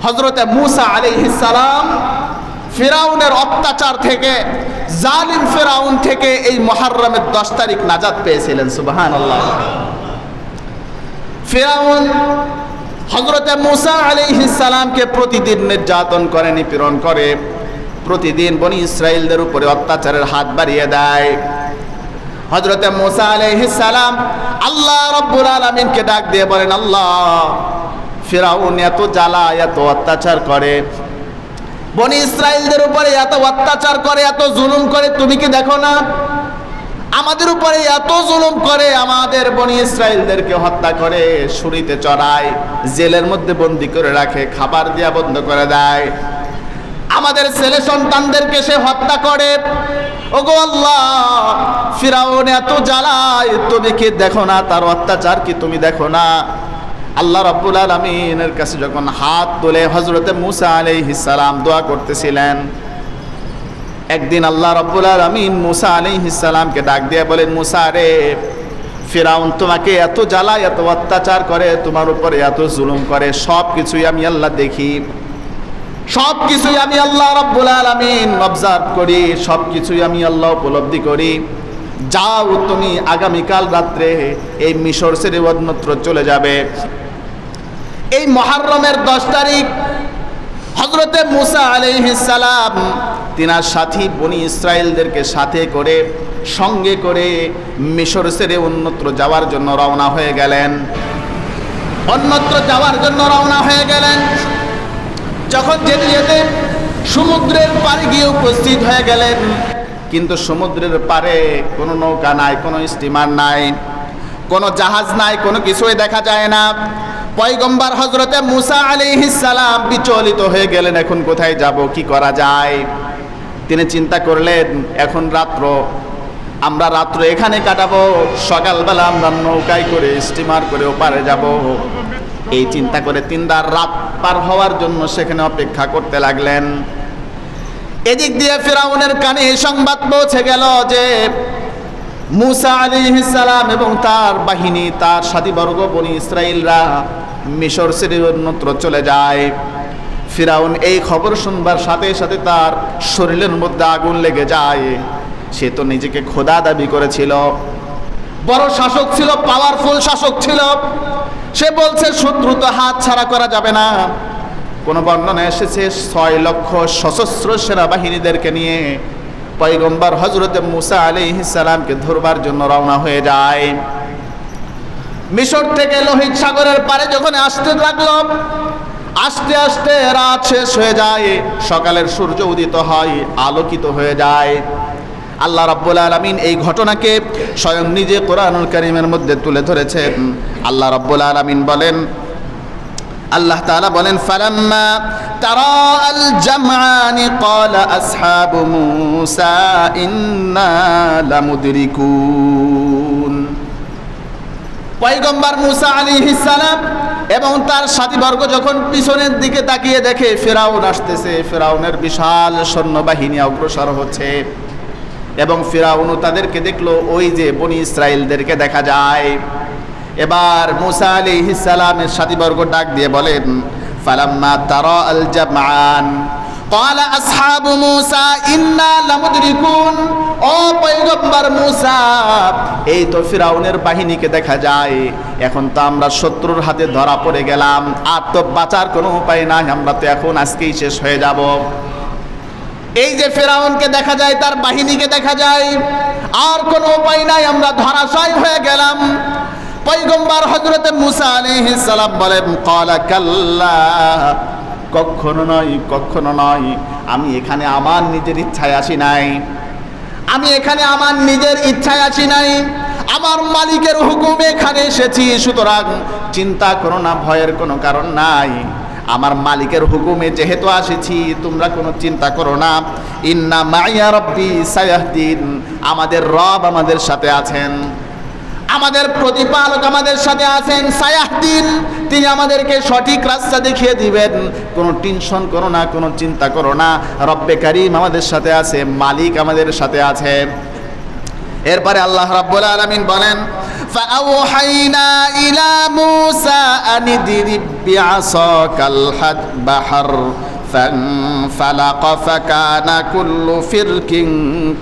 হযরতে মূসা আলাইহিস সালাম ফিরাউনের অত্যাচার থেকে, জালিম ফিরাউন থেকে এই মুহররমের 10 তারিখ নাজাত পেয়েছিলেন। সুবহানাল্লাহ। ফিরাউন হযরতে মূসা আলাইহিস সালামকে প্রতিদিন নির্যাতন করে, নিপীড়ন করে, প্রতিদিন বনি ইসরাইলদের উপরে অত্যাচারের হাত বাড়িয়ে দেয়। হযরতে মূসা আলাইহিস সালাম আল্লাহ রাব্বুল আলামিনকে ডাক দিয়ে বলেন, আল্লাহ, ফিরাউন এত জ্বালা, এত অত্যাচার করে, বনি ইসরাইলদের উপরে এত অত্যাচার করে, এত জুলুম করে, তুমি কি দেখো না? আমাদের উপরে এত জুলুম করে, আমাদের বনি ইসরাইলদেরকে হত্যা করে, ছুরিতে চড়ায়, জেলের মধ্যে বন্দী করে রাখে, খাবার দেয়া বন্ধ করে দেয়, আমাদের ছেলে সন্তানদেরকে সে হত্যা করে। ওগো আল্লাহ, ফিরাউন এত জ্বালায়, তুমি কি দেখো না? তার অত্যাচার কি তুমি দেখো না? আল্লাহ রাব্বুল আলামিনের কাছে যখন হাত তুলে হযরতে মূসা আলাইহিস সালাম দোয়া করতেছিলেন, একদিন আল্লাহ রাব্বুল আলামিন মূসা আলাইহিস সালামকে ডাক দিয়ে বলেন, মূসা রে, ফিরাউন তোমাকে এত জ্বালায়, এত অত্যাচার করে, তোমার উপরে এত জুলুম করে, সব কিছুই আমি আল্লাহ দেখি, সব কিছুই আমি আল্লাহ রাব্বুল আলামিন অবজার্ভ করি, সব কিছুই আমি আল্লাহ উপলব্ধি করি। যাও, তুমি আগামীকাল রাত্রে এই মিশর ছেড়ে অন্যত্র চলে যাবে। এই মুহররমের 10 তারিখ হযরতে মূসা আলাইহিস সালাম তিনার সাথী বনি ইসরাইলদেরকে সাথে করে, সঙ্গে করে মিশর ছেড়ে অন্যত্র যাওয়ার জন্য রওনা হয়ে গেলেন। অন্যত্র যাওয়ার জন্য রওনা হয়ে গেলেন। যখন যেতে যেতে সমুদ্রের পাড়ে গিয়ে উপস্থিত হয়ে গেলেন, কিন্তু সমুদ্রের পাড়ে কোনো নৌকা নাই, কোনো স্টিমার নাই, কোনো জাহাজ নাই, কোনো কিছুই দেখা যায় না। পয়গম্বর হযরতে মূসা আলাইহিস সালাম বিচলিত হয়ে গেলেন, এখন কোথায় যাব, কি করা যায়? তিনি চিন্তা করলেন, এখন রাত্র, আমরা রাত্র এখানে কাটাবো, সকালবেলা আমরা নৌকায় করে, স্টিমার করে ওপারে যাব। এই চিন্তা করে 3 রাত পার হওয়ার জন্য সেখানে অপেক্ষা করতে লাগলেন। এদিক দিয়ে ফিরাউনের কানে এই সংবাদ পৌঁছে গেল যে মূসা আলাইহিস সালাম এবং তার বাহিনী, তার সাথীবর্গ বনি ইসরাইলরা মিশর ছেড়ে অন্যত্র চলে যায়। ফিরাউন এই খবর শুনবার সাথে সাথে তার শরীরের মধ্যে আগুন লেগে যায়। সে তো নিজেকে খোদা দাবি করেছিল, বড় শাসক ছিল, পাওয়ারফুল শাসক ছিল। সে বলছে শত্রু তো হাত ছাড়া করা যাবে না। কোন বর্ণনা এসেছে 6 লক্ষ সশস্ত্র সেনাবাহিনীদেরকে নিয়ে পয়গম্বর হযরতে মূসা আলাইহিস সালামকে ধরবার জন্য রওনা হয়ে যায়। মিশর থেকে লোহিত সাগরের পারে যখন আসতে লাগলো, আস্তে আস্তে রাত শেষ হয়ে যায়, সকালের সূর্য উদিত হয়, আলোকিত হয়ে যায়। আল্লাহ রাব্বুল আলামিন এই ঘটনাকে স্বয়ং নিজে কোরআনুল কারীমের মধ্যে তুলে ধরেছেন। আল্লাহ রাব্বুল আলামিন বলেন, আল্লাহ তাআলা বলেন, ফালাম্মা তারাআল জামআনি ক্বালা আসহাবু মূসা ইন্না লামুদরিকুন। পয়গম্বর মূসা আলাইহিস সালাম এবং তার সাথীবর্গ যখন পিছনের দিকে তাকিয়ে দেখে ফিরাউন আসতেছে, ফিরাউনের বিশাল সৈন্যবাহিনী অগ্রসর হচ্ছে, এবং ফিরাউনও তাদেরকে দেখলো, ওই যে বনি ইসরাইলদেরকে দেখা যায়। এবার মূসা আলাইহিস সালামের সাথীবর্গ ডাক দিয়ে বলেন, ফালাম্মা তারাআল জামআন ক্বালা আসহাবু মূসা ইন্না লামুদরিকুন। ও পয়গম্বর মূসা, এই তো ফিরাউনের বাহিনীকে দেখা যায়, এখন তো আমরা শত্রুর হাতে ধরা পড়ে গেলাম, আর তো বাঁচার কোনো উপায় নাই, আমরা তো এখন আজকেই শেষ হয়ে যাব। এই যে ফিরাউনকে দেখা যায়, তার বাহিনীকে দেখা যায়, আর কোনো উপায় নাই, আমরা ধরাশায়ী হয়ে গেলাম। পয়গম্বর হযরতে মূসা আলাইহিস সালাম বলেন, ক্বালা কাল্লা, কখনো নয়, কখনো নয়, আমি এখানে আমার নিজের ইচ্ছায় আসি নাই, আমি এখানে আমার নিজের ইচ্ছায় আসি নাই, আমার মালিকের হুকুমে এখানে এসেছি। সুতরাং চিন্তা করো না, ভয়ের কোনো কারণ নাই, আমার মালিকের হুকুমে যেহেতু আসেছি, তোমরা কোনো চিন্তা করো না। ইন্না মাইয়া রব্বি সায়াহদিন, আমাদের রব আমাদের সাথে আছেন, আমাদের প্রতিপালক আমাদের সাথে আছেন। সায়াহদিন, তিনি আমাদেরকে সঠিক রাস্তা দেখিয়ে দিবেন। কোনো টেনশন করো না, কোনো চিন্তা করো না, রব্বে কারীম আমাদের সাথে আছে, মালিক আমাদের সাথে আছে। এরপরে আল্লাহ রাব্বুল আলামিন বলেন, فأوحينا إلى موسى أن اضرب بعصاك البحر فانفلق فكان كل فرق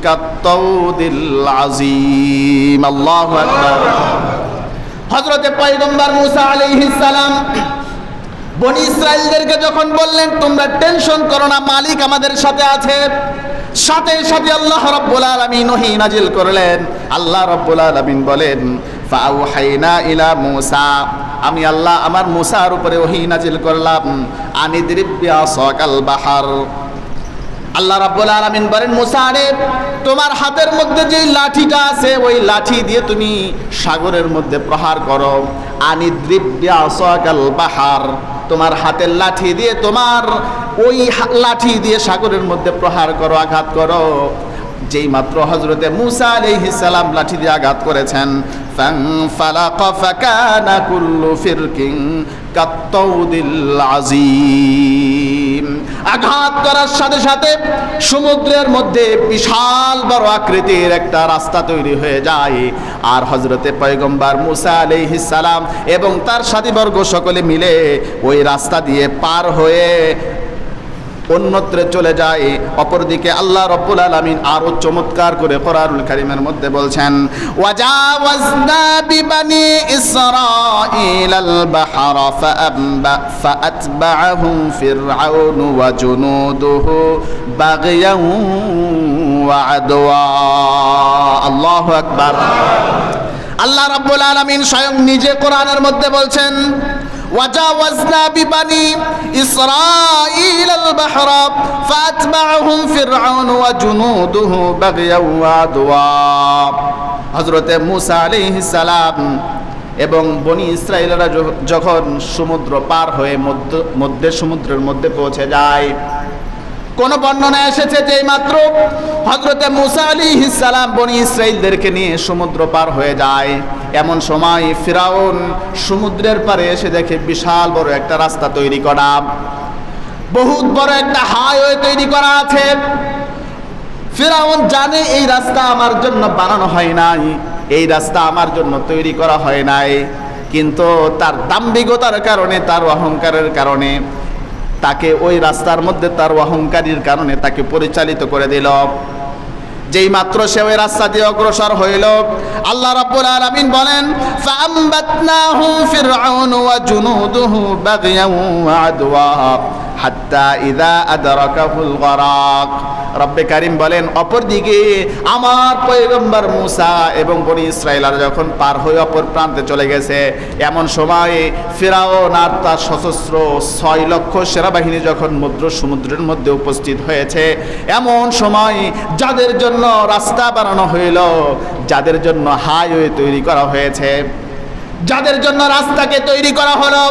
كالطود العظيم الله أكبر হযরতে পয়গম্বর মুসা আলাইহিস সালাম বনি ইসরাইলদেরকে যখন বললেন তোমরা টেনশন করো না, মালিক আমাদের সাথে আছে, সাথে সাথে আল্লাহ রাব্বুল আলামিন ওহী নাজিল করলেন। আল্লাহ রাব্বুল আলামিন বলেন ফাআওহাইনা ইলা মূসা, আমি আল্লাহ আমার মুসার উপরে ওহী নাজিল করলাম, আনিদরিব বিআসাকাল বাহার। আল্লাহ রাব্বুল আলামিন বলেন মুসা রে, তোমার হাতের মধ্যে যে লাঠিটা আছে ওই লাঠি দিয়ে তুমি সাগরের মধ্যে প্রহার করো। আনিদরিব বিআসাকাল বাহার, তোমার হাতের লাঠি দিয়ে তোমার ওই লাঠি দিয়ে সাগরের মধ্যে প্রহার করো, আঘাত করো। যেই মাত্র হযরতে মুসা আলাইহিস সালাম লাঠি দিয়ে আঘাত করেছেন, ফানফালাকা ফাকানা কুল্লু ফিরকিন কাত্তাউদিল আযীম, আঘাত করার সাথে সাথে সমুদ্রের মধ্যে বিশাল বড় আকৃতির একটা রাস্তা তৈরি হয়ে যায়। আর হযরতে পয়গম্বর মুসা আলাইহিস সালাম এবং তার সাথীবর্গ সকলে মিলে ওই রাস্তা দিয়ে পার হয়ে অন্যত্র চলে যায়। অপরদিকে আল্লাহ রাব্বুল আলামিন আরো চমৎকার করে কোরআনুল কারীমের মধ্যে বলছেন ওয়াজাওয়াজনা বিবানি ইসরাঈলাল বাহরা ফাআতবাআহুম ফিরআউন ওয়া জুনুদুহু বাগয়ান ওয়া আদওয়া। আল্লাহু আকবার। আল্লাহ রাব্বুল আলামিন স্বয়ং নিজে কোরআনের মধ্যে বলছেন وجاوزنا ببني إسرائيل البحر فأتبعهم فرعون وجنوده بغيا وعدوا। হযরতে মুসা আলাইহিস সালাম এবং বনি ইসরাইলরা যখন সমুদ্র পার হয়ে মধ্যে সমুদ্রের মধ্যে পৌঁছে যায়, কোন বর্ণনা এসেছে যে মাত্র হযরতে মুসা আলাইহিস সালাম বনি ইসরাইলদেরকে নিয়ে সমুদ্র পার হয়ে যায়, এমন সময় ফিরাউন সমুদ্রের পারে এসে দেখে বিশাল বড় একটা রাস্তা তৈরি করা, বহুত বড় একটা হাইওয়ে তৈরি করা আছে। ফিরাউন জানে এই রাস্তা আমার জন্য বানানো হয় নাই, এই রাস্তা আমার জন্য তৈরি করা হয় নাই, কিন্তু তার দাম্ভিকতার কারণে, তার অহংকারের কারণে তাকে ওই রাস্তার মধ্যে তার অহংকারীর কারণে তাকে পরিচালিত করে দিল। যেই মাত্র সে ওই রাস্তা দিয়ে অগ্রসর হইল, আল্লাহ রাব্বুল আলামিন বলেন ফাআমবাতনাহু ফিরআউন ওয়া জুনুদুহু বাগয়ান ওয়া আদওয়া হাত্তা ইযা আদরাকাহুল গরাক। রব্বে কারীম বলেন অপরদিকে আমার পয়গম্বর মুসা এবং বনি ইসরাইলরা যখন পার হয়ে অপর প্রান্তে চলে গেছে, এমন সময় ফিরাউন আর তার সশস্ত্র 6 লক্ষ সেনাবাহিনী যখন সমুদ্রের মধ্যে উপস্থিত হয়েছে, এমন সময় যাদের জন্য রাস্তা বানানো হইল, যাদের জন্য হাইওয়ে তৈরি করা হয়েছে, যাদের জন্য রাস্তাকে তৈরি করা হলো,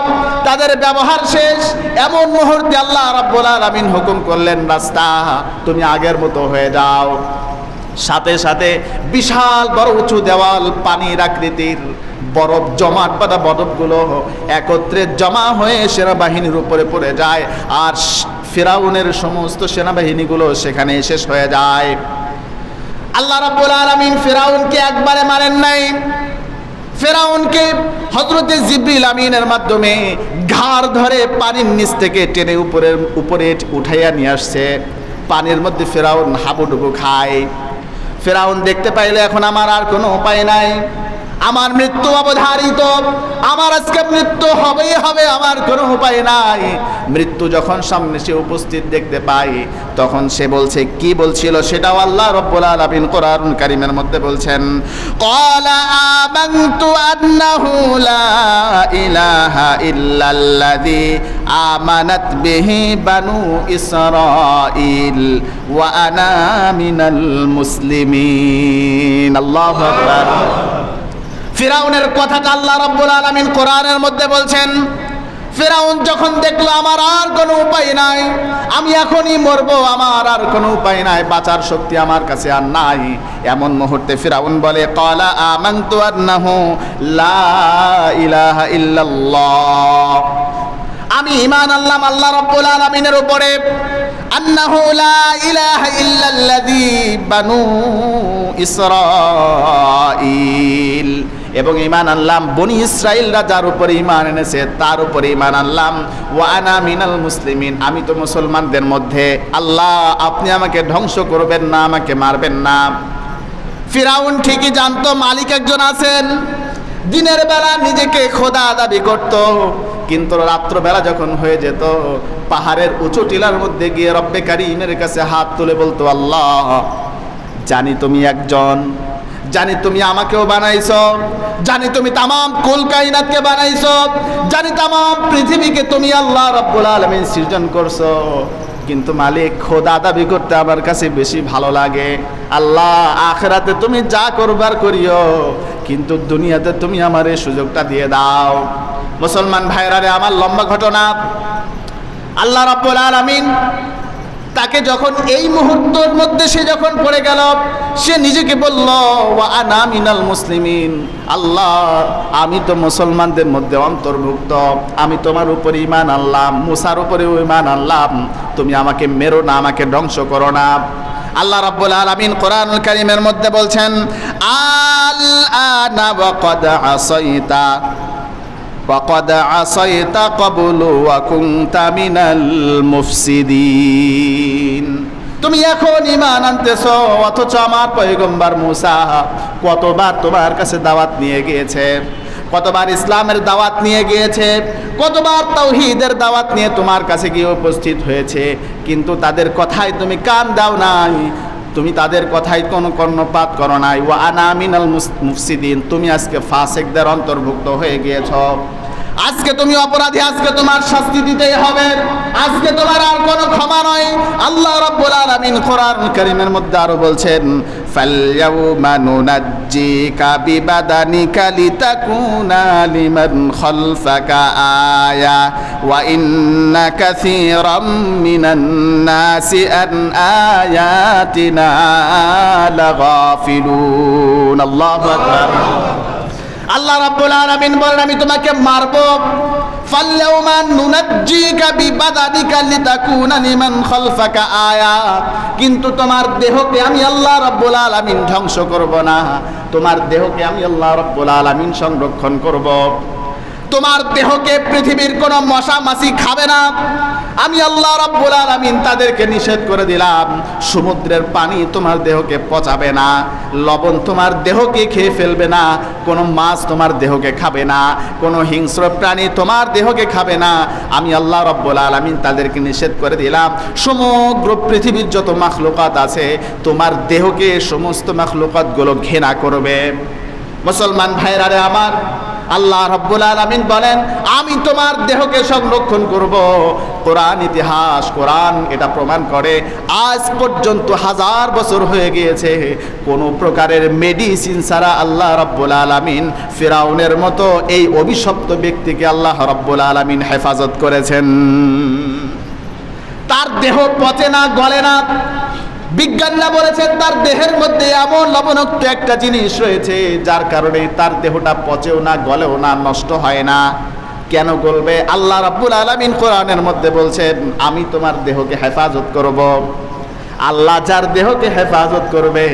তাদের ব্যবহার শেষ। এমন মুহূর্তে আল্লাহ রাব্বুল আলামিন হুকুম করলেন রাস্তা তুমি আগের মতো হয়ে যাও। সাথে সাথে বিশাল বড় উঁচু দেওয়াল, পানির আকৃতির বরফ জমাট বাঁধা বরফগুলো একত্রে জমা হয়ে সেনাবাহিনীর উপরে পড়ে যায়, আর ফিরাউনের সমস্ত সেনাবাহিনীগুলো সেখানে শেষ হয়ে যায়। আল্লাহ রাব্বুল আলামিন ফিরাউনকে একবারে মারেন নাই, ফিরাউনকে হযরতে জিবরিল আমিনের মাধ্যমে ঘাড় ধরে পানির নিচ থেকে টেনে উপরে উঠাইয়া নিয়ে আসছে। পানির মধ্যে ফিরাউন হাবুডুবু খায়। ফিরাউন দেখতে পাইলে এখন আমার আর কোনো উপায় নাই, আমার মৃত্যু অবধারিত, আমার আজকে মৃত্যু হবেই হবে, আমার কোনো উপায় নাই। মৃত্যু যখন সামনে সে উপস্থিত দেখতে পায়, তখন সে বলছে, কি বলছিল সেটাও আল্লাহ রাব্বুল আলামিন কোরআনুল কারীমের মধ্যে বলছেন ক্বালা আমানতু আন্নাহু লা ইলাহা ইল্লাল্লাযী আমানাত বিহি বানু ইসরাঈল ওয়া আনা মিনাল মুসলিমিন। আল্লাহু আকবার। ফিরাউনের কথাটা আল্লাহ রাব্বুল আলামিন কোরআনের মধ্যে বলছেন। ফিরাউন যখন দেখলো আমার আর কোনো উপায় নাই, আমি এখনই মরবো, আমার আর কোনো উপায় নাই, বাঁচার শক্তি আমার কাছে আর নাই, এমন মুহূর্তে ফিরাউন বলে ক্বালা আমানতু আন্নাহু লা ইলাহা ইল্লাল্লাহ, আমি ঈমান আনলাম আল্লাহ রাব্বুল আলামিনের উপরে, আন্নাহু লা ইলাহা ইল্লাল্লাযী বানু ইসরাঈল, এবং ঈমান আনলাম বনি ইসরাইলরা যার উপরে ঈমান এনেছে তার উপরে ঈমান আনলাম। ওয়া আনা মিনাল মুসলিমিন, আমি তো মুসলমানদের মধ্যে। আল্লাহ আপনি আমাকে ধ্বংস করবেন না, আমাকে মারবেন না। ফিরাউন ঠিকই জানতো মালিক একজন আছেন। দিনের বেলা নিজেকে খোদা দাবি করত, কিন্তু রাত্রবেলা যখন হয়ে যেত পাহাড়ের উঁচু টিলার মধ্যে গিয়ে রব্বে কারীমের কাছে হাত তুলে বলতো, আল্লাহ জানি তুমি একজন, জানি তুমি আমাকেও বানাইছো, জানি তুমি তামাম কুল কায়নাতকে বানাইছো, জানি তামাম পৃথিবীকে তুমি আল্লাহ রাব্বুল আলামিন সৃজন করছো, কিন্তু মালিক খোদা দাবি করতে আমার কাছে বেশি ভালো লাগে। আল্লাহ আখিরাতে তুমি যা করবার করিও, কিন্তু দুনিয়াতে তুমি আমার এই সুযোগটা দিয়ে দাও। মুসলমান ভাইরা রে আমার, লম্বা ঘটনা। আল্লাহ রাব্বুল আলামিন তাকে যখন এই মুহূর্তের মধ্যে সে যখন পড়ে গেল, সে নিজেকে বলল ওয়া আনা মিনাল মুসলিমিন, আল্লাহ আমি তো মুসলমানদের মধ্যে অন্তর্ভুক্ত, আমি তোমার উপর ঈমান আনলাম, মুসার উপরে ঈমান আনলাম, তুমি আমাকে মেরো না, আমাকে ধ্বংস করো না। আল্লাহ রাব্বুল আলামিন কোরআনুল কারীমের মধ্যে বলছেন, আল আনা ওয়া ক্বাদ আসাইতা وَقَدْ عَصَيْتَ قَبْلُ وَكُنْتَ مِنَ الْمُفْسِدِينَ, তুমি এখন ঈমান আনতেছো, অথচ আমার পয়গম্বর মুসা কতবার তোমার কাছে দাওয়াত নিয়ে গিয়েছে, কতবার ইসলামের দাওয়াত নিয়ে গিয়েছে, কতবার তাওহীদের দাওয়াত নিয়ে তোমার কাছে গিয়ে উপস্থিত হয়েছে, কিন্তু তাদের কথায় তুমি কান দাও নাই, তুমি তাদের কথায় কোনো কর্ণপাত করো নাই। ওয়া আনা মিনাল মুফসিদিন, তুমি আজকে ফাসিকদের অন্তর্ভুক্ত হয়ে গিয়েছ। আজকে তুমি অপরাধী, আজকে তোমার শাস্তি দিতেই হবে, আজকে তোমার আর কোনো ক্ষমা নয়। আল্লাহ রাব্বুল আলামিন কোরআনুল কারীমের মধ্যে আরো বলছেন, ফালইয়াউমা নুনাজ্জিকা বিবাদানিকা লিতাকুনা লিমান খালফাকা আয়া ওয়া ইন্না কাসীরাম মিনান নাসি আন আয়াতিনা লাগাফিলুন। আল্লাহু আকবার। আল্লাহ রাব্বুল আলামিন বলেন, আমি তোমাকে মারবো। ফালইয়াউমা নুনাজ্জিকা বিবাদানিকা লিতাকুনা লিমান খালফাকা আয়া, কিন্তু তোমার দেহকে আমি আল্লাহ রাব্বুল আলামিন ধ্বংস করব না, তোমার দেহকে আমি আল্লাহ রাব্বুল আলামিন সংরক্ষণ করব। তোমার দেহকে পৃথিবীর কোনো মশা মাছি খাবে না, আমি আল্লাহ রাব্বুল আলামিন তাদেরকে নিষেধ করে দিলাম। সমুদ্রের পানি তোমার দেহকে পচাবে না, লবণ তোমার দেহকে খেয়ে ফেলবে না, কোনো মাছ তোমার দেহকে খাবে না, কোনো হিংস্র প্রাণী তোমার দেহকে খাবে না, আমি আল্লাহ রাব্বুল আলামিন তাদেরকে নিষেধ করে দিলাম। সমগ্র পৃথিবীর যত মাখলুকাত আছে তোমার দেহকে সমস্ত মাখলুকাতগুলো ঘৃণা করবে। মুসলমান ভাইরা রে আমার, আল্লাহ রাব্বুল আলামিন বলেন, আমি তোমার দেহকে সংরক্ষণ করব। কোরআন ইতিহাস, কোরআন এটা প্রমাণ করে। আজ পর্যন্ত 1000 বছর হয়ে গিয়েছে, কোনো প্রকারের মেডিসিন ছাড়া আল্লাহ রাব্বুল আলামিন ফিরাউনের মতো এই অভিশপ্ত ব্যক্তিকে আল্লাহ রাব্বুল আলামিন হেফাজত করেছেন। তার দেহ পচে না, গলে না। বিজ্ঞানীরা বলেছেন তার দেহের মধ্যে এমন লবণাক্ত একটা জিনিস রয়েছে যার কারণে তার দেহটা পচেও না, গলেও না, নষ্ট হয় না। কেন গলবে? আল্লাহ রাব্বুল আলামিন কোরআনের মধ্যে বলছেন, আমি তোমার দেহকে হেফাজত করব। আল্লাহ যার দেহকে হেফাজত করবে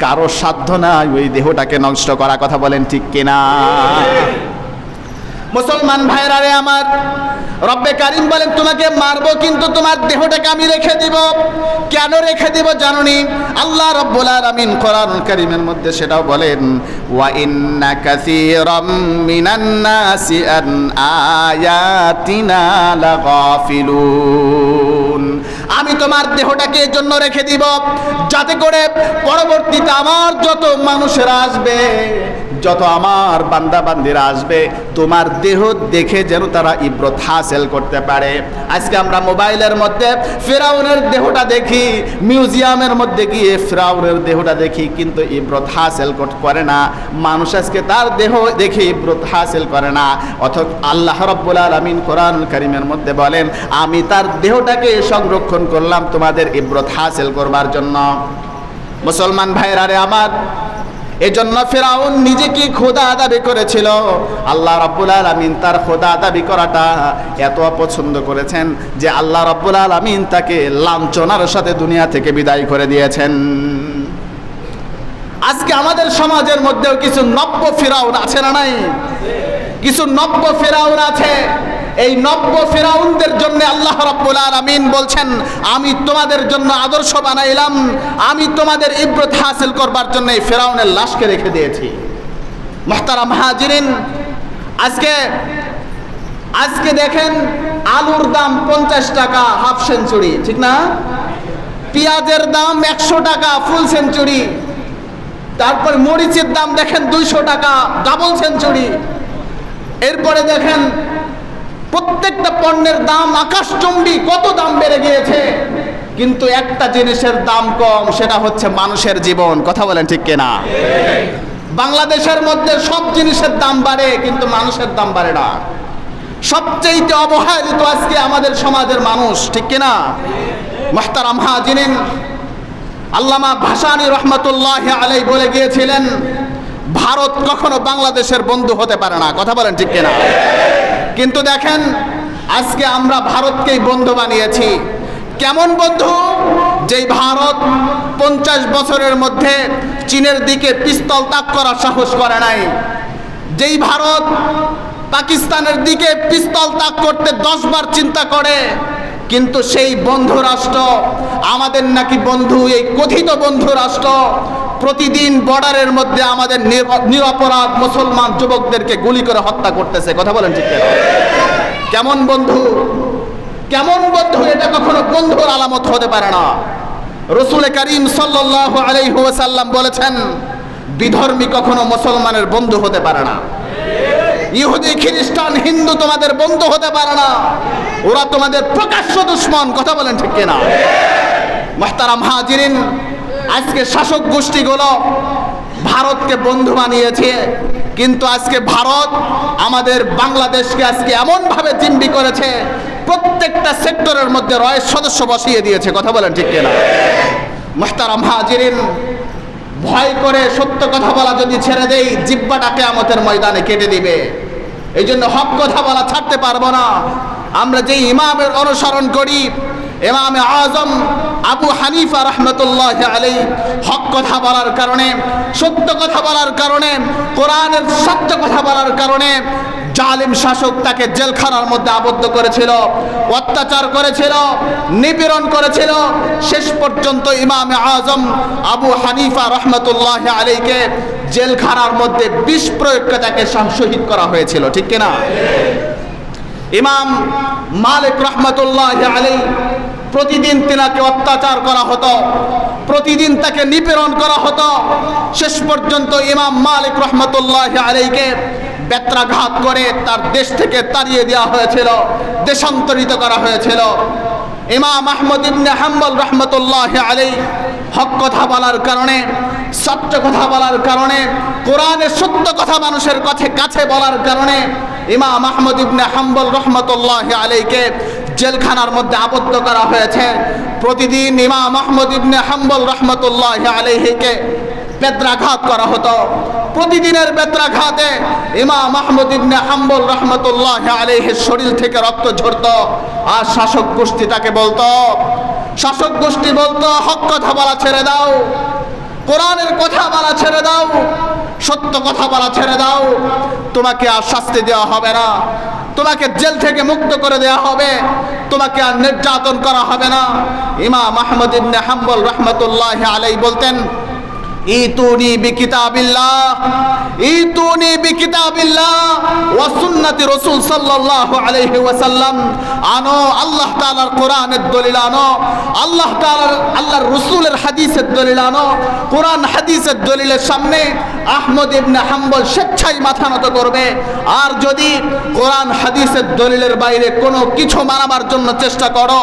কারো সাধ্য নাই ওই দেহটাকে নষ্ট করা। কথা বলেন ঠিক কিনা? মুসলমান ভাইরা রে আমার, রব্বে কারীম বলেন তোমাকে মারবো, কিন্তু তোমার দেহটাকে আমি রেখে দিব। কেন রেখে দিব জানোনি? আল্লাহ রাব্বুল আলামিন কোরআনুল কারীমের মধ্যে সেটাও বলেন, ওয়া ইন্না কাসীরাম মিনান নাসি আন আয়াতিনা লাগাফিলুন। আমি তোমার দেহটাকে এর জন্য রেখে দিব যাতে করে পরবর্তীতে আমার যত মানুষেরা আসবে, যত আমার বান্দা বান্দিরা আসবে, তোমার দেহ দেখে যেন তারা ইবরত হাসিল করতে পারে। আজকে আমরা মোবাইলের মধ্যে ফিরাউনের দেহটা দেখি, মিউজিয়ামের মধ্যে গিয়ে ফিরাউনের দেহটা দেখি, কিন্তু ইবরত হাসিল করে না। মানুষ আজকে তার দেহ দেখে ইবরত হাসিল করে না। অথচ আল্লাহ রাব্বুল আলামিন কোরআনুল কারীমের মধ্যে বলেন, আমি তার দেহটাকে সংরক্ষণ করলাম তোমাদের ইবরত হাসিল করবার জন্য। মুসলমান ভাইরা রে আমার, এজন্য ফিরাউন নিজেকে খোদা দাবি করেছিল। আল্লাহ রাব্বুল আলামিন তার খোদা দাবি করাটা এত অপছন্দ করেছেন যে আল্লাহ রাব্বুল আলামিন তাকে লাঞ্ছনার সাথে দুনিয়া থেকে বিদায় করে দিয়েছেন। আজকে আমাদের সমাজের মধ্যেও কিছু নব্য ফিরাউন আছে না নাই? কিছু নব্য ফিরাউন আছে। এই নব্য ফিরাউনদের জন্য আল্লাহ রাব্বুল আলামিন বলছেন, আমি তোমাদের জন্য আদর্শ বানাইলাম, আমি তোমাদের ইবরত হাসিল করবার জন্য এই ফিরাউনের লাশকে রেখে দিয়েছি। মুহতারাম হাজিরিন, আজকে দেখেন আলুর দাম 50 টাকা হাফ সেঞ্চুরি, ঠিক না? পেঁয়াজের দাম 100 টাকা ফুল সেঞ্চুরি। তারপর মরিচের দাম দেখেন 200 টাকা ডাবল সেঞ্চুরি। এরপরে দেখেন প্রত্যেকটা পণ্যের দাম আকাশচুম্বী, কত দাম বেড়ে গিয়েছে। কিন্তু একটা জিনিসের দাম কম, সেটা হচ্ছে মানুষের জীবন। কথা বলেন ঠিক কিনা? বাংলাদেশের মধ্যে সব জিনিসের দাম বাড়ে, কিন্তু মানুষের দাম বাড়ে না। সবচেয়ে অবহেলিত আজকে আমাদের সমাজের মানুষ, ঠিক কিনা? মুহতারাম হাজিরিন, আল্লামা ভাসানী রহমতুল্লাহ আলাইহি বলে গিয়েছিলেন, ভারত কখনো বাংলাদেশের বন্ধু হতে পারে না। কথা বলেন ঠিক কিনা? কিন্তু দেখেন আজকে আমরা ভারতকেই বন্ধু বানিয়েছি। কেমন বন্ধু? যেই ভারত 50 বছরের মধ্যে চীনের দিকে পিস্তল তাক করার সাহস করে নাই, যেই ভারত পাকিস্তানের দিকে পিস্তল তাক করতে 10 বার চিন্তা করে, কিন্তু সেই বন্ধু রাষ্ট্র, আমাদের নাকি বন্ধু, এই কথিত বন্ধু রাষ্ট্র প্রতিদিন বর্ডারের মধ্যে আমাদের নিরপরাধ মুসলমান যুবকদেরকে গুলি করে হত্যা করতেছে। কথা বলেন ঠিক কিনা? কেমন বন্ধু? কেমন বন্ধু? এটা কখনো বন্ধুর আলামত হতে পারে না। রাসূল করিম সাল্লাল্লাহু আলাইহি ওয়াসাল্লাম বলেছেন, বিধর্মী কখনো মুসলমানের বন্ধু হতে পারে না। ইহুদি খ্রিস্টান হিন্দু তোমাদের বন্ধু হতে পারে না, ওরা তোমাদের প্রকাশ্য দুশমন। কথা বলেন ঠিক কিনা? মুহতারাম হাজিরিন, আজকে শাসক গোষ্ঠীগুলো ভারতকে বন্ধু বানিয়েছে, কিন্তু আজকে ভারত আমাদের বাংলাদেশকে আজকে এমনভাবে জিম্মি করেছে, প্রত্যেকটা সেক্টরের মধ্যে রয়ের সদস্য বসিয়ে দিয়েছে। কথা বলেন ঠিক কিনা? মুহতারাম হাজিরিন, ভয় করে সত্য কথা বলা যদি ছেড়ে দেই, জিহ্বাটা কিয়ামতের ময়দানে কেটে দিবে। এই জন্য হক কথা বলা ছাড়তে পারবো না। আমরা যে ইমামের অনুসরণ করি, ইমামে আজম আবু হানিফা রহমতুল্লাহ আলাইহি, হক কথা বলার কারণে, সত্য কথা বলার কারণে, কোরআনের সত্য কথা বলার কারণে জালিম শাসক তাকে জেলখানার মধ্যে আবদ্ধ করেছিল, অত্যাচার করেছিল, নিপীড়ন করেছিল। শেষ পর্যন্ত ইমামে আজম আবু হানিফা রহমতুল্লাহ আলাইহিকে জেলখানার মধ্যে বিষ প্রয়োগ করে তাকে শহীদ করা হয়েছিল, ঠিক কিনা? ইমাম মালিক রহমতুল্লাহ আলাইহি, প্রতিদিন তিনাকে অত্যাচার করা হতো, প্রতিদিন তাকে নিপীড়ন করা হতো। শেষ পর্যন্ত ইমাম মালিক রহমতুল্লাহ আলাইহিকে বেত্রাঘাত করে তার দেশ থেকে তাড়িয়ে দেওয়া হয়েছিল, দেশান্তরিত করা হয়েছিল। ইমাম আহমদ ইবনে হাম্বল রহমতুল্লাহ আলাইহি হক কথা বলার কারণে, সত্য কথা বলার কারণে, কোরআনের সত্য কথা মানুষের কাছে বলার কারণে ইমাম আহমদ ইবনে হাম্বল রহমতুল্লাহ আলাইহিকে জেলখানার মধ্যে আবদ্ধ করা হয়েছে। প্রতিদিন ইমাম আহমদ ইবনে হাম্বল রহমতুল্লাহ আলাইহিকে বেত্রাঘাত করা হতো। প্রতিদিনের বেত্রাঘাতে ইমাম আহমদ ইবনে হাম্বল রহমতুল্লাহ আলাইহির শরীর থেকে রক্ত ঝরতো। আর শাসক গোষ্ঠী তাকে বলতো, শাসক গোষ্ঠী বলতো, হক কথা বলা ছেড়ে দাও, কোরআনের কথা বলা ছেড়ে দাও, সত্য কথা বলা ছেড়ে দাও, তোমাকে আর শাস্তি দেওয়া হবে না, তোমাকে জেল থেকে মুক্ত করে দেওয়া হবে, তোমাকে আর নির্যাতন করা হবে না। ইমাম আহমদ ইবনে হাম্বল রহমতুল্লাহ আলাইহি বলতেন, ইতুনি বিকিতাবিল্লাহ, ইতুনি বিকিতাবিল্লাহ ওয়া সুন্নতি রাসূল সাল্লাল্লাহু আলাইহি ওয়াসাল্লাম, আনো আল্লাহ তাআলার কোরআনের দলিল আনো, আল্লাহ তাআলার আল্লাহর রাসূলের হাদিসের দলিল আনো। কোরআন হাদিসের দলিলের সামনে আহমদ ইবনে হাম্বল স্বেচ্ছায় মাথা নত করবে। আর যদি কোরআন হাদিসের দলিলের বাইরে কোনো কিছু মানাবার জন্য চেষ্টা করো,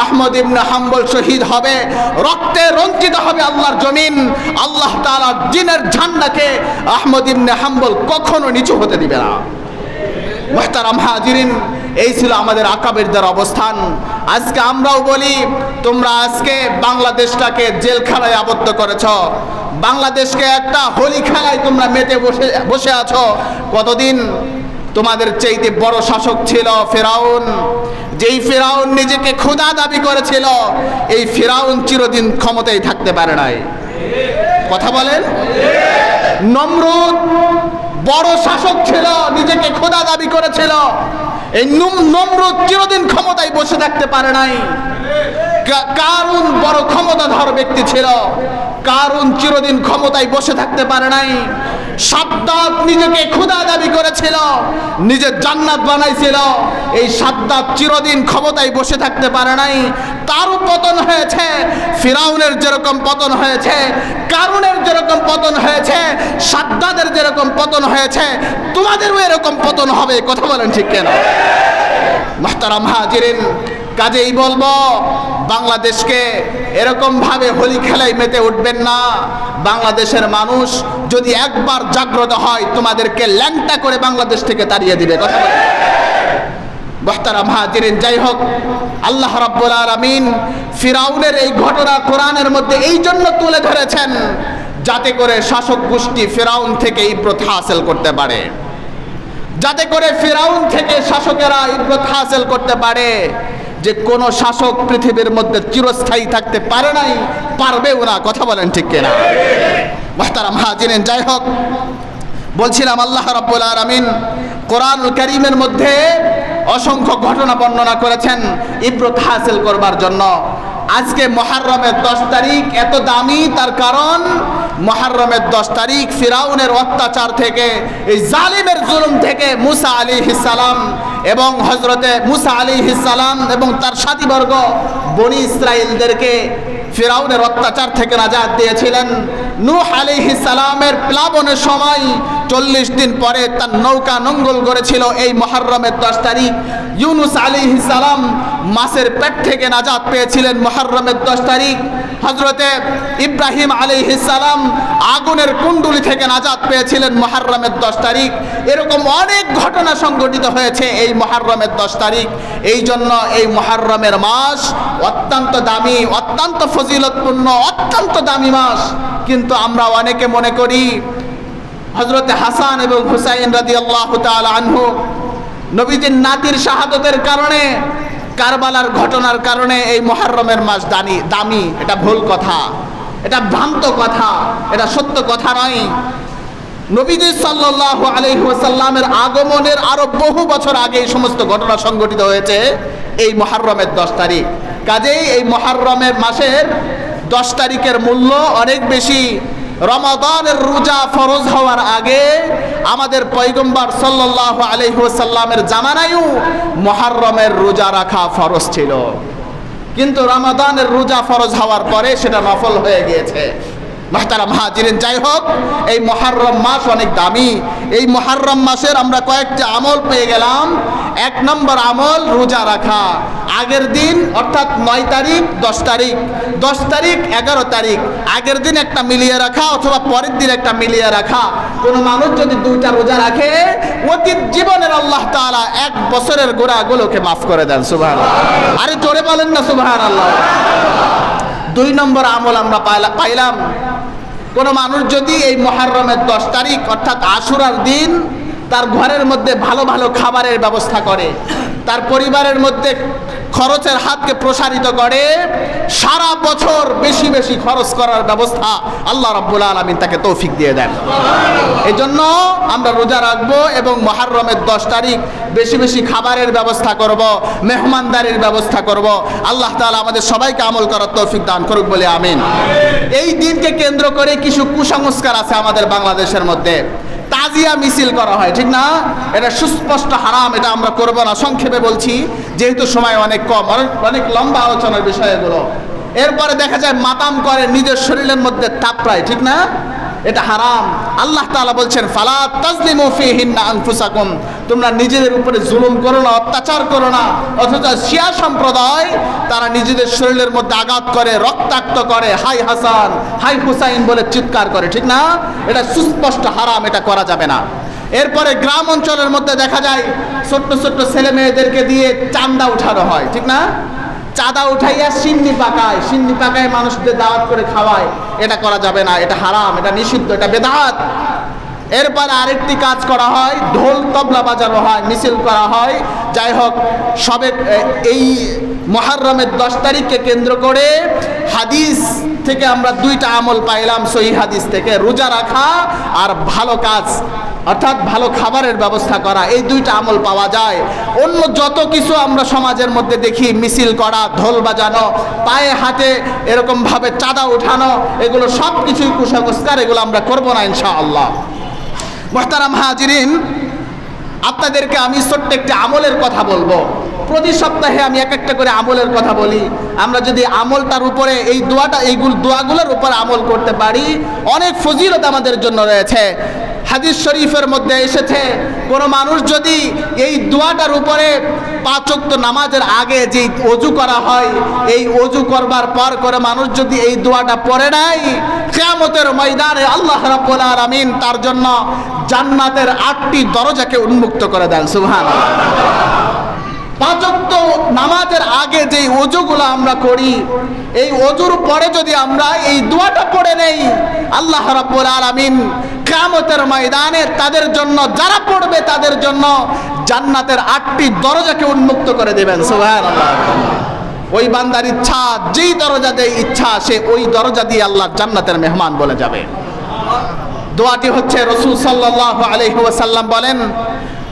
আহমদ ইবনে হাম্বল শহীদ হবে, রক্তে রঞ্জিত হবে আল্লাহর জমিন। আল্লাহ তাআলার দ্বীনের ঝান্ডাকে আহমদ ইবনে হাম্বল কখনো নিচু হতে দিবে না। মুহতারাম হাজিরিন, এই ছিল আমাদের আকাবেরদের অবস্থান। আজকে আমরাও বলি, তোমরা আজকে বাংলাদেশটাকে জেলখানায় আবদ্ধ করেছ, বাংলাদেশকে একটা হোলি খেলায় তোমরা মেতে বসে আছো। কতদিন তোমাদের চাইতে বড় শাসক ছিল ফিরাউন, যেই ফিরাউন নিজেকে খোদা দাবি করেছিল, এই ফিরাউন চিরদিন ক্ষমতায় থাকতে পারে নাই। কথা বলেন। নমরুদ বড় শাসক ছিল, নিজেকে খোদা দাবি করেছিল। এই নমরুদ চিরদিন ক্ষমতায় বসে থাকতে পারে নাই। কারুন বড় ক্ষমতাধর ব্যক্তি ছিল, কারুন চিরদিন ক্ষমতায় বসে থাকতে পারে নাই। সাদ্দাত নিজেকে খোদা দাবি করেছিল, নিজের জান্নাত বানাইছিল। এই সাদ্দাত চিরদিন ক্ষমতায় বসে থাকতে পারে নাই, তারও পতন হয়েছে। ফিরাউনের যেরকম পতন হয়েছে, কারুনের যেরকম পতন হয়েছে, সাদ্দাতের যেরকম পতন হয়েছে, তোমাদেরও এরকম পতন হবে। কথা বলেন ঠিক কেন? মুহতারাম হাজিরিন, কাজেই বলবো বাংলাদেশকে এরকম ভাবে হোলি খেলায় মেতে উঠবেন না। বাংলাদেশের মানুষ যদি একবার জাগ্রত হয়, তোমাদেরকে ল্যাংটা করে বাংলাদেশ থেকে তাড়িয়ে দিবে। কথা বলেন। মুহতারাম হাজিরিন, যাই হোক, আল্লাহ রাব্বুল আলামিন ফিরাউনের এই ঘটনা কোরআনের মধ্যে এই জন্য তুলে ধরেছেন, যাতে করে শাসক গোষ্ঠী ফিরাউন থেকে ইবরত হাসিল করতে পারে, যাতে করে ফিরাউন থেকে শাসকেরা ইবরত হাসিল করতে পারে যে কোন শাসক পৃথিবীর মধ্যে চিরস্থায়ী থাকতে পারে নাই, পারবেও না। কথা বলেন ঠিক কিনা? মুহতারাম হাজিরিন, যাই হোক, বলছিলাম আল্লাহ রাব্বুল আলামিন কোরআনুল কারীমের মধ্যে অসংখ্য ঘটনা বর্ণনা করেছেন ইবরত হাসিল করবার জন্য। আজকে মুহররমের 10 তারিখ এত দামি, তার কারণ মুহররমের 10 তারিখ ফিরাউনের অত্যাচার থেকে, এই জালিমের জুলুম থেকে মুসা আলাইহিস সালাম এবং হযরতে মুসা আলাইহিস সালাম এবং তার সাথীবর্গ বনি ইসরাইলদেরকে ফিরাউনের অত্যাচার থেকে নাজাত দিয়েছিলেন। নূহ আলাইহিস সালামের প্লাবনের সময় 40 দিন পরে তার নৌকা নোঙ্গল করেছিল এই মুহররমের 10 তারিখ। ইউনুস আলাইহিস সালাম মাছের পেট থেকে নাজাত পেয়েছিলেন মুহররমের 10 তারিখ। হযরতে ইব্রাহিম আলাইহিস সালাম আগুনের কুণ্ডুলি থেকে নাজাত পেয়েছিলেন মুহররমের 10 তারিখ। এরকম অনেক ঘটনা সংঘটিত হয়েছে এই মুহররমের 10 তারিখ। এই জন্য এই মুহররমের মাস অত্যন্ত দামি, অত্যন্ত ফজিলতপূর্ণ, অত্যন্ত দামি মাস। কিন্তু আমরা অনেকে মনে করি হযরতে হাসান এবং হুসাইন রাদিয়াল্লাহু তাআলা আনহু নবীজির নাতির শাহাদতের কারণে, কারবালার ঘটনার কারণে এই মুহররমের মাস দামি। এটা ভুল কথা, এটা ভ্রান্ত কথা, এটা সত্য কথা নয়। নবীজি সাল্লাল্লাহু আলাইহি ওয়াসাল্লামের আগমনের আরো বহু বছর আগে এই সমস্ত ঘটনা সংঘটিত হয়েছে এই মুহররমের 10 তারিখ। কাজেই এই মুহররমের মাসের 10 তারিখের মূল্য অনেক বেশি। রমাদানের রোজা ফরজ হওয়ার আগে আমাদের পয়গম্বর সাল্লাল্লাহু আলাইহি ওয়াসাল্লামের জামানায়ও মুহররমের রোজা রাখা ফরজ ছিল, কিন্তু রমাদানের রোজা ফরজ হওয়ার পরে সেটা নফল হয়ে গিয়েছে। মুহতারাম হাজিরিন, যাই হোক, এই মুহররম মাস অনেক দামি। এই মুহররম মাসের আমরা কয়েকটি আমল পেয়ে গেলাম। 1 নম্বর আমল রোজা রাখা। আগের দিন অর্থাৎ 9 তারিখ, 10 তারিখ, 10 তারিখ, 11 তারিখ, আগের দিন একটা মিলিয়ে রাখা অথবা পরের দিন একটা মিলিয়ে রাখা। কোনো মানুষ যদি 2টা রোজা রাখে, অতীত জীবনের আল্লাহ তাআলা 1 বছরের গুনাহগুলোকে মাফ করে দেন। সুবহানাল্লাহ। আরে জোরে বলেন না সুবহানাল্লাহ। 2 নম্বর আমল আমরা পাইলাম, কোনো মানুষ যদি এই মুহররমের 10 তারিখ অর্থাৎ আশুরার দিন তার ঘরের মধ্যে ভালো ভালো খাবারের ব্যবস্থা করে, তার পরিবারের মধ্যে খরচের হাতকে প্রসারিত করে, সারা বছর বেশি বেশি খরচ করার ব্যবস্থা আল্লাহ রাব্বুল আলামিন তাকে তৌফিক দিয়ে দেন। এই জন্য আমরা রোজা রাখবো এবং মুহররমের 10 তারিখ বেশি বেশি খাবারের ব্যবস্থা করব, মেহমানদারির ব্যবস্থা করব। আল্লাহ তাআলা আমাদের সবাইকে আমল করার তৌফিক দান করুক বলে আমিন। এই দিনকে কেন্দ্র করে কিছু কুসংস্কার আছে আমাদের বাংলাদেশের মধ্যে। তাজিয়া মিছিল করা হয়, ঠিক না? এটা সুস্পষ্ট হারাম, এটা আমরা করব না। সংক্ষেপে বলছি যেহেতু সময় অনেক কম, অনেক লম্বা আলোচনার বিষয় এগুলো। এরপরে দেখা যায় মাতাম করে, নিজের শরীরের মধ্যে থাপড়ায়, ঠিক না? এটা হারাম। আল্লাহ তাআলা বলছেন ফালা তাজলিমু ফীহিন্না আনফুসাকুম, তোমরা নিজেদের উপরে জুলুম করো না, অত্যাচার করো না। অথচ শিয়া সম্প্রদায় তারা নিজেদের শরীরের মধ্যে আঘাত করে, রক্তাক্ত করে, হাই হাসান হাই হুসাইন বলে চিৎকার করে, ঠিক না? এটা সুস্পষ্ট হারাম, এটা করা যাবে না। এরপরে গ্রাম অঞ্চলের মধ্যে দেখা যায় ছোট্ট ছোট্ট ছেলে মেয়েদেরকে দিয়ে চাঁদা উঠানো হয়, ঠিক না? চাঁদা উঠাইয়া সিন্নি পাকায় মানুষদের দাওয়াত করে খাওয়ায়। এটা করা যাবে না, এটা হারাম, এটা নিষিদ্ধ, এটা বেদাত। এরপরে আরেকটি কাজ করা হয়, ঢোল তবলা বাজানো হয়, মিছিল করা হয়। যাই হোক, সবে এই মুহররমের 10 তারিখকে কেন্দ্র করে হাদিস থেকে আমরা দুইটা আমল পাইলাম সহিহ হাদিস থেকে, রোজা রাখা আর ভালো কাজ অর্থাৎ ভালো খাবারের ব্যবস্থা করা, এই দুইটা আমল পাওয়া যায়। অন্য যত কিছু আমরা সমাজের মধ্যে দেখি, মিছিল করা, ঢোল বাজানো, পায়ে হাতে এরকমভাবে চাঁদা উঠানো, এগুলো সব কিছুই কুসংস্কার, এগুলো আমরা করব না ইনশাআল্লাহ। মুহতারাম হাজিরিন, আপনাদেরকে আমি ছোট্ট একটি আমলের কথা বলবো। প্রতি সপ্তাহে আমি এক একটা করে আমলের কথা বলি। আমরা যদি আমলটার উপরে এই দোয়াগুলোর উপর আমল করতে পারি, অনেক ফজিলত আমাদের জন্য রয়েছে। হাদিস শরীফের মধ্যে এসেছে, কোনো মানুষ যদি এই দোয়াটার উপরে 5 ওয়াক্ত নামাজের আগে যে ওযু করা হয়, এই ওযু করবার পর করে মানুষ যদি এই দোয়াটা পড়ে নেয়, কিয়ামতের ময়দানে আল্লাহ রাব্বুল আলামিন তার জন্য জান্নাতের 8টি দরজাকে উন্মুক্ত করে দেন। সুবহানাল্লাহ। 5 ওয়াক্ত নামাজের আগে যেই ওযুগুলো আমরা করি, এই ওযুর পরে যদি আমরা এই দোয়াটা পড়ে নেই, আল্লাহ রাব্বুল আলামিন কিয়ামতের ময়দানে তাদের জন্য, যারা পড়বে তাদের জন্য জান্নাতের 8টি দরজাকে উন্মুক্ত করে দেবেন। সুবহানাল্লাহ। ওই বান্দার ইচ্ছা, যেই দরজা দিয়ে ইচ্ছা সে ওই দরজা দিয়ে আল্লাহ জান্নাতের মেহমান বলে যাবে। দোয়াটি হচ্ছে, রাসূল সাল্লাল্লাহু আলাইহি ওয়াসাল্লাম বলেন,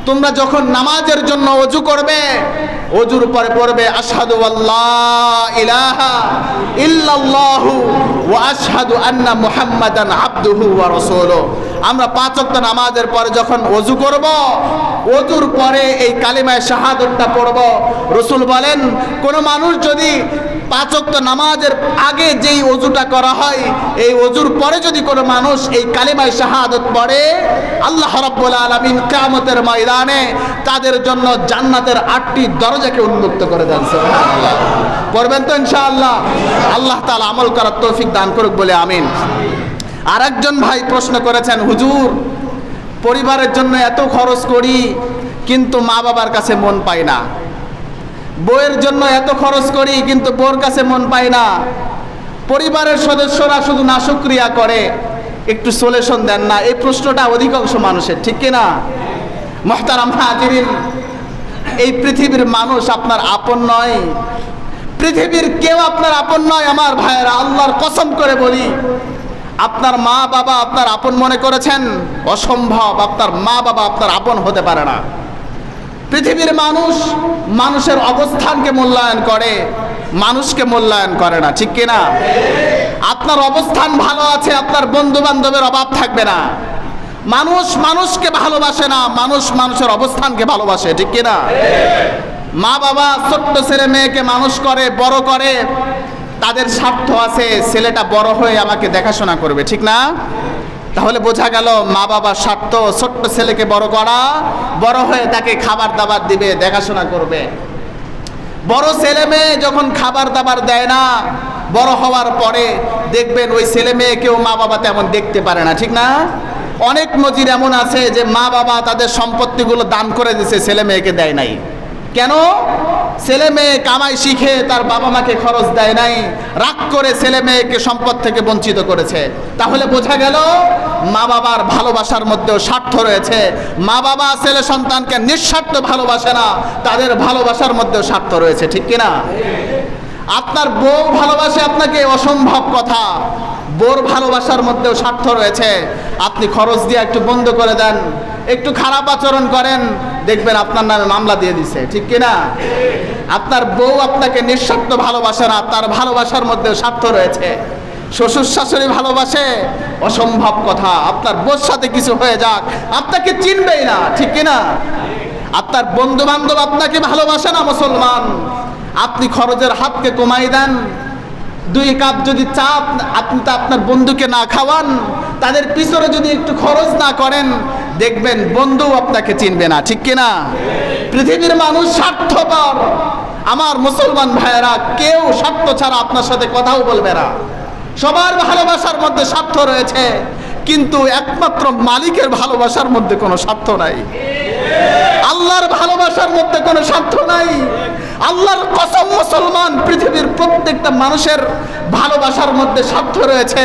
তোমরা যখন নামাজের জন্য ওযু করবে, ওযুর পরে পড়বে আশহাদু আল্লা ইলাহা ইল্লাল্লাহু ওয়া আশহাদু আন্না মুহাম্মাদান আবদুহু ওয়া রাসূলুহু। আমরা 5 ওয়াক্ত নামাজের পরে যখন ওযু করব, ওযুর পরে এই কালিমায়ে শাহাদাতটা পড়ব। রাসূল বলেন, কোন মানুষ যদি 5 ওয়াক্ত নামাজের আগে যেই ওযুটা করা হয়, এই ওযুর পরে যদি কোনো মানুষ এই কালিমায়ে শাহাদাত পড়ে, আল্লাহ রাব্বুল আলামিন কিয়ামতের ময়দানে তাদের জন্য জান্নাতের 8টি দরজাকে উন্মুক্ত করে দেন। সুবহানাল্লাহ। পড়বেন তো ইনশাআল্লাহ? আল্লাহ তাআলা আমল করার তৌফিক দান করুক বলে আমিন। আরেকজন ভাই প্রশ্ন করেছেন, হুজুর, পরিবারের জন্য এত খরচ করি কিন্তু মা বাবার কাছে মন পাই না, বউয়ের জন্য এত খরচ করি কিন্তু বউর কাছে মন পাই না, পরিবারের সদস্যরা শুধু নাশুকরিয়া করে, একটু সলিউশন দেন না। এই প্রশ্নটা অধিকাংশ মানুষের, ঠিক কিনা? মুহতারাম হাজিরিন, এই পৃথিবীর মানুষ আপনার আপন নয়, পৃথিবীর কেউ আপনার আপন নয়। আমার ভাইয়েরা, আল্লাহর কসম করে বলি, আপনার মা বাবা আপনার আপন মনে করেছেন, অসম্ভব। আপনার মা বাবা আপনার আপন হতে পারে না। পৃথিবীর মানুষ মানুষের অবস্থানকে মূল্যায়ন করে, মানুষকে মূল্যায়ন করে না, ঠিক কিনা? আপনার অবস্থান ভালো আছে, আপনার বন্ধু বান্ধবের অভাব থাকবে না। মানুষ মানুষকে ভালোবাসে না, মানুষ মানুষের অবস্থানকে ভালোবাসে, ঠিক কিনা? মা বাবা ছোট্ট ছেলে মেয়েকে মানুষ করে, বড় করে, তাদের স্বার্থ আছে, ছেলেটা বড় হয়ে আমাকে দেখাশোনা করবে, ঠিক না? তাহলে বোঝা গেল মা বাবার স্বার্থ ছোট্ট ছেলেকে বড় করা, বড় হয়ে তাকে খাবার দাবার দিবে, দেখাশোনা করবে। বড় ছেলে মেয়ে যখন খাবার দাবার দেয় না, বড় হওয়ার পরে দেখবেন ওই ছেলে মেয়েকেও মা বাবা তেমন দেখতে পারে না, ঠিক না? অনেক নজির এমন আছে যে মা বাবা তাদের সম্পত্তিগুলো দান করে দিয়েছে, ছেলে মেয়েকে দেয় নাই। কেন? ছেলে মেয়ে কামাই শিখে তার বাবা মাকে খরচ দেয় নাই, রাগ করে ছেলে মেয়েকে সম্পদ থেকে বঞ্চিত করেছে। তাহলে বোঝা গেল মা বাবার ভালোবাসার মধ্যেও স্বার্থ রয়েছে। মা বাবা ছেলে সন্তানকে নিঃস্বার্থ ভালোবাসে না, তাদের ভালোবাসার মধ্যেও স্বার্থ রয়েছে, ঠিক কিনা? আপনার বউ ভালোবাসে আপনাকে, অসম্ভব কথা। বউর ভালোবাসার মধ্যেও স্বার্থ রয়েছে। আপনি খরচ দিয়ে একটু বন্ধ করে দেন, একটু খারাপ আচরণ করেন, দেখবেন আপনার নামে মামলা দিয়ে দিছে, ঠিক কিনা? আপনার বউ আপনাকে নিঃস্বার্থ ভালোবাসে না, তার ভালোবাসার মধ্যেও স্বার্থ রয়েছে। শ্বশুর শাশুড়ি ভালোবাসে, অসম্ভব কথা। আপনার বউর সাথে কিছু হয়ে যাক, আপনাকে চিনবেই না, ঠিক কিনা? আপনার বন্ধু বান্ধব আপনাকে ভালোবাসে না, মুসলমান। আপনি খরচের হাতকে কমাই দেন, 2 কাপ যদি চা আপনি তা আপনার বন্ধুকে না খাওয়ান, তাদের পিছনে যদি একটু খরচ না করেন, দেখবেন বন্ধু আপনাকে চিনবে না, ঠিক কিনা? পৃথিবীর মানুষ স্বার্থপর। আমার মুসলমান ভাইয়েরা, কেউ স্বার্থ ছাড়া আপনার সাথে কথাও বলবে না। সবার ভালোবাসার মধ্যে স্বার্থ রয়েছে, কিন্তু একমাত্র মালিকের ভালোবাসার মধ্যে কোনো স্বার্থ নাই। আল্লাহর ভালোবাসার মধ্যে কোনো স্বার্থ নাই। আল্লাহর কসম মুসলমান, পৃথিবীর প্রত্যেকটা মানুষের ভালোবাসার মধ্যে স্বার্থ রয়েছে,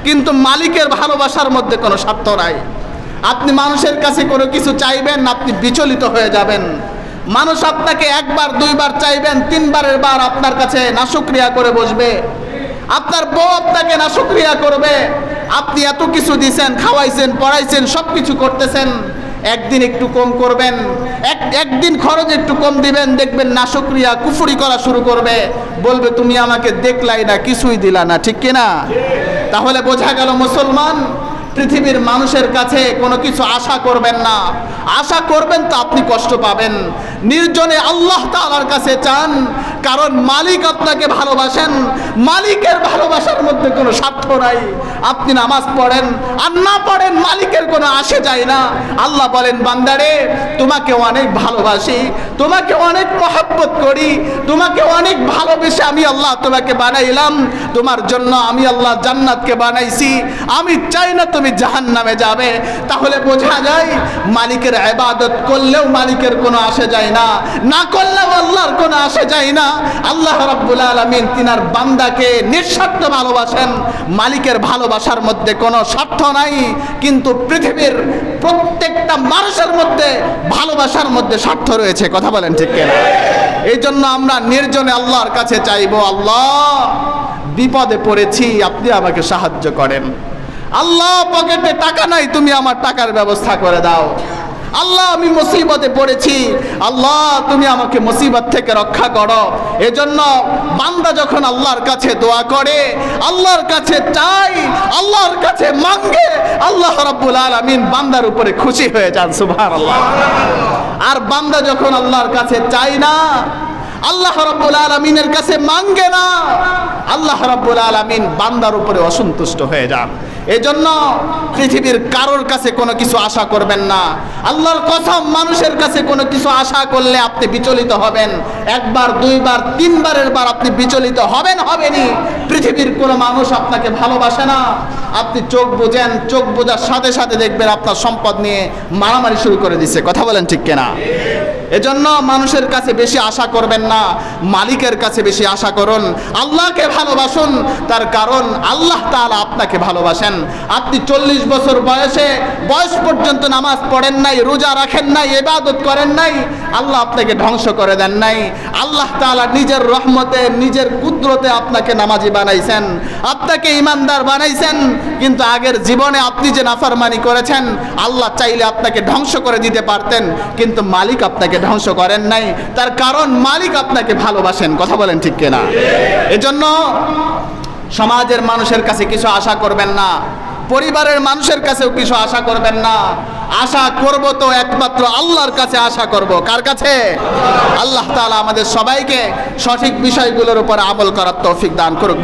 কিন্তু মালিকের ভালোবাসার মধ্যে কোনো স্বার্থ নাই। আপনি মানুষের কাছে কোনো কিছু চাইবেন, আপনি বিচলিত হয়ে যাবেন। মানুষ আপনাকে 1 বার 2 বার চাইবেন, 3 বারের বার আপনার কাছে নাশুকরিয়া করে বসবে। আপনার বউ আপনাকে নাশুকরিয়া করবে। আপনি এত কিছু দিয়েছেন, খাওয়াইছেন, পড়াইছেন, সব কিছু করতেছেন, একদিন একটু কম করবেন, একদিন খরচ একটু কম দিবেন, দেখবেন নাশুকরিয়া কুফরি করা শুরু করবে, বলবে তুমি আমাকে দেখলাই না, কিছুই দিলা না, ঠিক কিনা? তাহলে বোঝা গেল মুসলমান, পৃথিবীর মানুষের কাছে কোনো কিছু আশা করবেন না। আশা করবেন তো আপনি কষ্ট পাবেন। নির্জনে আল্লাহ তাআলার কাছে চান, কারণ মালিক আপনাকে ভালোবাসেন। মালিকের ভালোবাসার মধ্যে কোনো স্বার্থ নাই। আপনি নামাজ পড়েন আর না পড়েন, মালিকের কোনো আসে যায় না। আল্লাহ বলেন, বান্দারে তোমাকে অনেক ভালোবাসি, তোমাকে অনেক মহব্বত করি, তোমাকে অনেক ভালোবেসে আমি আল্লাহ তোমাকে বানাইলাম। তোমার জন্য আমি আল্লাহ জান্নাতকে বানাইছি, আমি চাই না তুমি জাহান্নামে যাবে। তাহলে বোঝা যায় মালিকের ইবাদত করলেও মালিকের কোনো আসে যায় না, না করলেও আল্লাহর কোনো আসে যায় না। আল্লাহ রাব্বুল আলামিন তিনার বান্দাকে নিঃস্বার্থ ভালোবাসেন। মালিকের ভালোবাসার মধ্যে কোনো স্বার্থ নাই, কিন্তু পৃথিবীর প্রত্যেকটা মানুষের মধ্যে ভালোবাসার মধ্যে স্বার্থ রয়েছে। কথা বলেন ঠিক কিনা? এই জন্য আমরা নির্জনে আল্লাহর কাছে চাইবো, আল্লাহ বিপদে পড়েছি, আপনি আমাকে সাহায্য করেন। আল্লাহ পকেটে টাকা নাই, তুমি আমার টাকার ব্যবস্থা করে দাও। আল্লাহ আমি মুসিবতে পড়েছি, আল্লাহ তুমি আমাকে মুসিবত থেকে রক্ষা করো। এজন্য বান্দা যখন আল্লাহর কাছে দোয়া করে, আল্লাহর কাছে চাই, আল্লাহর কাছে মাঙ্গে, আল্লাহ রাব্বুল আলামিন বান্দার উপরে খুশি হয়ে যান। সুবহানাল্লাহ। আর বান্দা যখন আল্লাহর কাছে চায় না, আল্লাহ রাব্বুল আলামিনের কাছে মাঙ্গে না, আল্লাহ রাব্বুল আলামিন বান্দার উপরে অসন্তুষ্ট হয়ে যান। এজন্য পৃথিবীর কারোর কাছে কোনো কিছু আশা করবেন না। আল্লাহর কসম, মানুষের কাছে কোনো কিছু আশা করলে আপনি বিচলিত হবেন। একবার, দুইবার, তিনবারের বার আপনি বিচলিত হবেনই। পৃথিবীর কোনো মানুষ আপনাকে ভালোবাসে না। আপনি চোখ বুঝেন, চোখ বোঝার সাথে সাথে দেখবেন আপনার সম্পদ নিয়ে মারামারি শুরু করে দিচ্ছে। কথা বলেন ঠিক কিনা? এজন্য মানুষের কাছে বেশি আশা করবেন না, মালিকের কাছে বেশি আশা করুন। আল্লাহকে ভালোবাসুন, তার কারণ আল্লাহ তাআলা আপনাকে ভালোবাসেন। আপনি 40 বছর বয়স পর্যন্ত নামাজ পড়েন নাই, রোজা রাখেন নাই, ইবাদত করেন নাই, আল্লাহ আপনাকে ধ্বংস করে দেন নাই। আল্লাহ তাআলা নিজের রহমতে, নিজের কুদরতে আপনাকে নামাজি বানাইছেন, আপনাকে ঈমানদার বানাইছেন। কিন্তু আগের জীবনে আপনি যে নাফরমানি করেছেন, আল্লাহ চাইলে আপনাকে ধ্বংস করে দিতে পারতেন, কিন্তু মালিক আপনাকে ধ্বংস করেন নাই। তার কারণ মালিক আপনাকে ভালোবাসেন। কথা বলেন ঠিক কিনা? এজন্য সমাজের মানুষের কাছে কিছু আশা করবেন না, পরিবারের মানুষের কাছেও কিছু আশা করবেন না। আশা করব তো একমাত্র আল্লাহর কাছে আশা করব। কার কাছে? আল্লাহ তাআলা আমাদের সবাইকে সঠিক বিষয়গুলোর উপর আমল করার তৌফিক দান করুক।